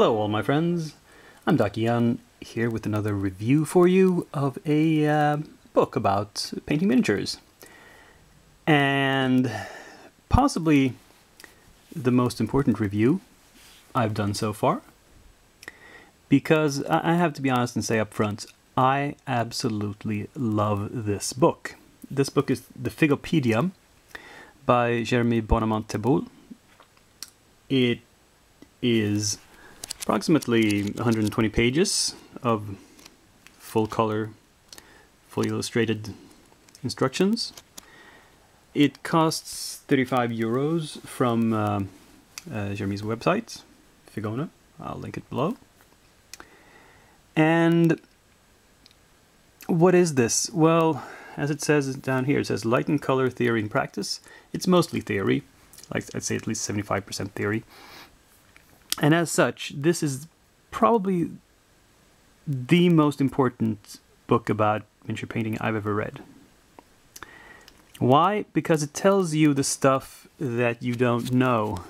Hello all my friends, I'm Dakian here with another review for you of a book about painting miniatures. And possibly the most important review I've done so far, because I have to be honest and say up front, I absolutely love this book. This book is the Figopedia by Jeremy Bonamont-Teboul. It is approximately 120 pages of full color, fully illustrated instructions. It costs 35 euros from Jeremy's website, Figone. I'll link it below. And what is this? Well, as it says down here, it says Light and Color Theory and Practice. It's mostly theory, like I'd say at least 75% theory. And as such, this is probably the most important book about miniature painting I've ever read. Why? Because it tells you the stuff that you don't know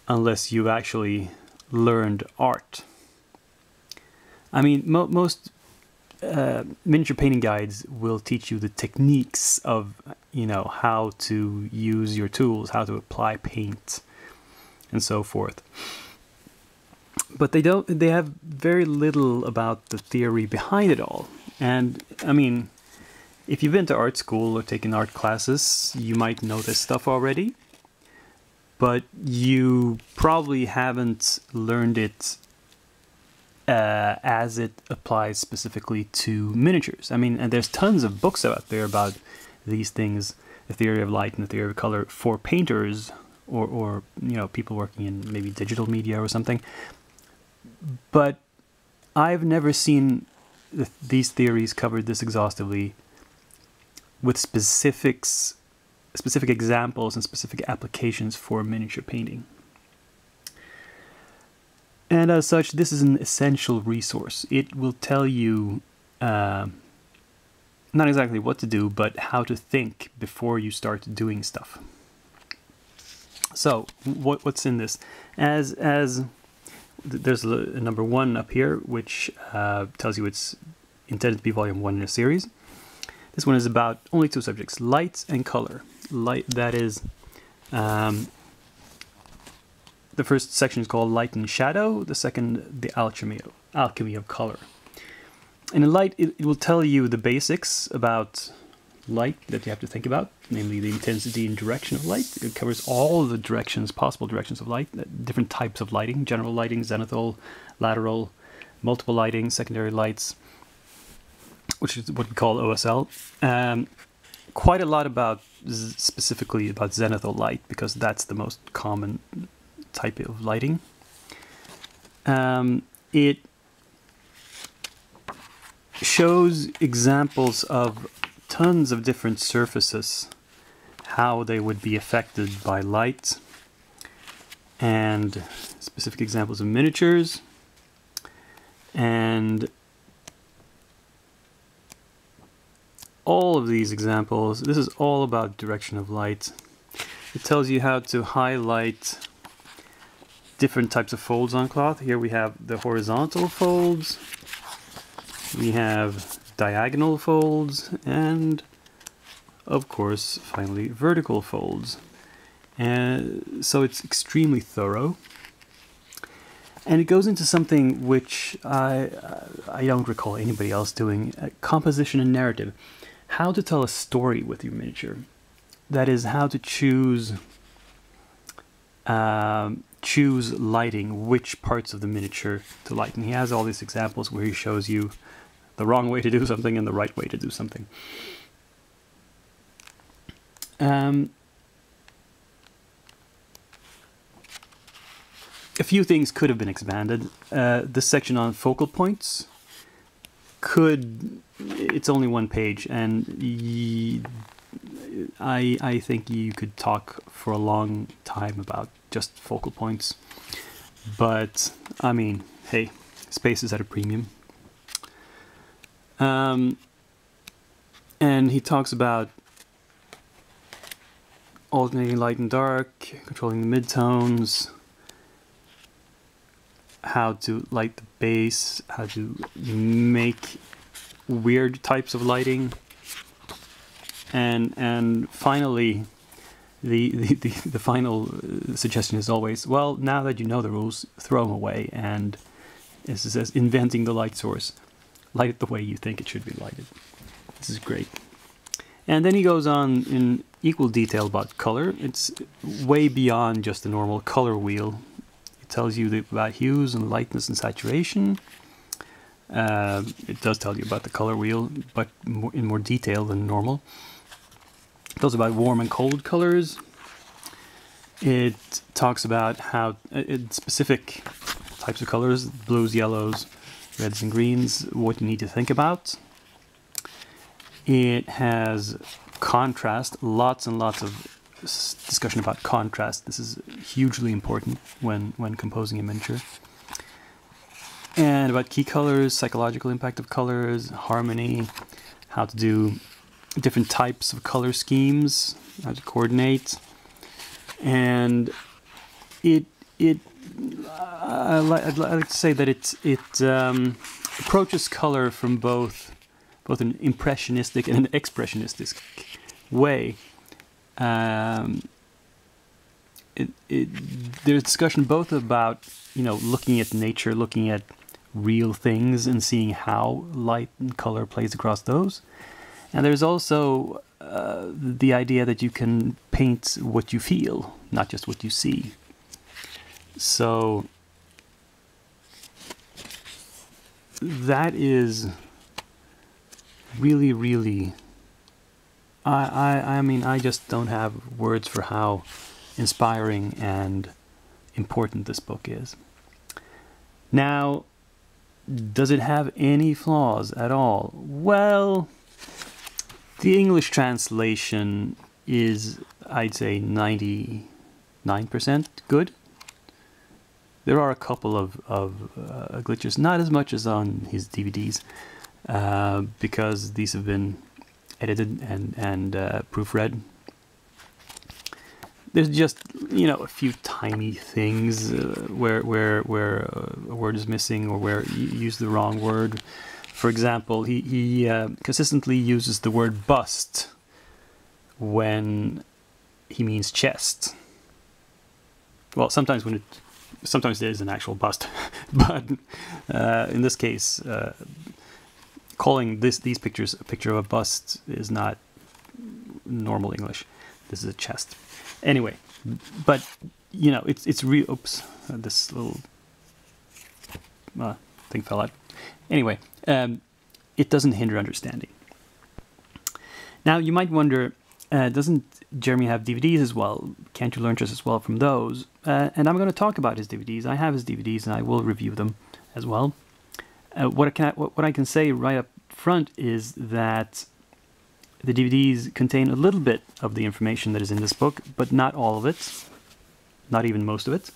unless you've actually learned art. I mean, most miniature painting guides will teach you the techniques of, how to use your tools, how to apply paint, and so forth. But they have very little about the theory behind it all. And I mean, if you've been to art school or taken art classes, you might know this stuff already, but you probably haven't learned it as it applies specifically to miniatures. I mean, and there's tons of books out there about these things, the theory of light and the theory of color, for painters or people working in maybe digital media or something. But I've never seen these theories covered this exhaustively with specific examples and specific applications for miniature painting. And as such, this is an essential resource. It will tell you not exactly what to do, but how to think before you start doing stuff. So, what's in this? As there's a number 1 up here, which tells you it's intended to be volume 1 in a series. This one is about only 2 subjects, light and color. Light, that is, the first section is called Light and Shadow, the second, the Alchemy of Color. And in light, it will tell you the basics about light that you have to think about, namely the intensity and direction of light. It covers all the directions, possible directions of light, different types of lighting, general lighting, zenithal, lateral, multiple lighting, secondary lights, which is what we call OSL. Quite a lot about, specifically about zenithal light, because that's the most common type of lighting. It shows examples of tons of different surfaces, how they would be affected by light, and specific examples of miniatures, and all of these examples, this is all about direction of light. It tells you how to highlight different types of folds on cloth. Here we have the horizontal folds, we have diagonal folds, and of course finally vertical folds. And so it's extremely thorough, and it goes into something which I don't recall anybody else doing: composition and narrative. How to tell a story with your miniature. That is, how to choose lighting, which parts of the miniature to light. And he has all these examples where he shows you the wrong way to do something and the right way to do something. A few things could have been expanded. This section on focal points it's only 1 page, and I think you could talk for a long time about just focal points. But, I mean, hey, space is at a premium. And he talks about alternating light and dark, controlling the midtones, how to light the base, how to make weird types of lighting, and finally, the final suggestion is always, well, now that you know the rules, throw them away, and as it says, inventing the light source, light it the way you think it should be lighted. This is great. And then he goes on in equal detail about color. It's way beyond just the normal color wheel. It tells you about hues and lightness and saturation. It does tell you about the color wheel, but in more detail than normal. It tells about warm and cold colors. It talks about how specific types of colors, blues, yellows, reds and greens, what you need to think about. It has contrast, lots and lots of discussion about contrast. This is hugely important when composing a miniature. And about key colors, psychological impact of colors, harmony, how to do different types of color schemes, how to coordinate. And I'd like to say that it approaches color from both an impressionistic and an expressionistic way. There's discussion both about, you know, looking at nature, looking at real things and seeing how light and color plays across those. And there's also the idea that you can paint what you feel, not just what you see. So that is really, really, I mean, I just don't have words for how inspiring and important this book is. Now, does it have any flaws at all? Well, the English translation is, I'd say, 99% good. There are a couple of glitches, not as much as on his DVDs, because these have been edited and proofread. There's just, you know, a few tiny things where a word is missing or where you use the wrong word. For example, he consistently uses the word bust when he means chest. Well, sometimes there is an actual bust, but in this case, calling these pictures a picture of a bust is not normal English. This is a chest. Anyway, but you know, it's real. Oops, this little thing fell out. Anyway, it doesn't hinder understanding. Now, you might wonder, doesn't Jeremy have DVDs as well? Can't you learn just as well from those? And I'm going to talk about his DVDs. I have his DVDs, and I will review them as well. What I can say right up front is that the DVDs contain a little bit of the information that is in this book, but not all of it, not even most of it.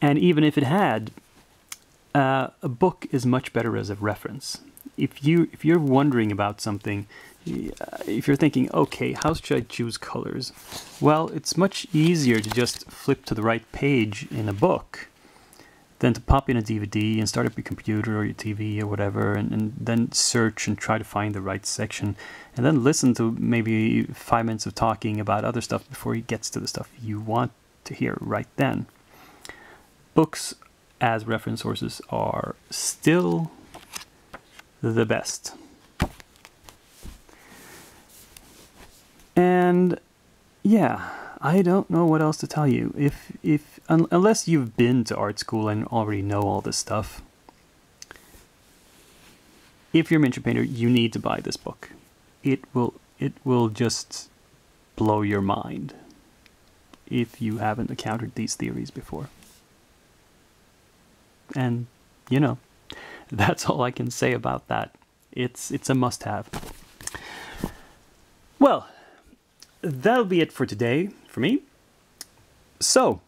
And even if it had, a book is much better as a reference. If you're wondering about something, if you're thinking, okay, how should I choose colors? Well, it's much easier to just flip to the right page in a book than to pop in a DVD and start up your computer or your TV or whatever, and then search and try to find the right section, and then listen to maybe 5 minutes of talking about other stuff before he gets to the stuff you want to hear right then. Books as reference sources are still the best. And yeah, I don't know what else to tell you. Unless you've been to art school and already know all this stuff, if you're a miniature painter, you need to buy this book. It will just blow your mind if you haven't encountered these theories before. And you know, that's all I can say about that. It's a must-have. Well, that'll be it for today for me. So,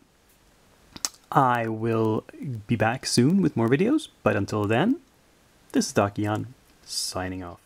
I will be back soon with more videos, but until then, this is Dakian signing off.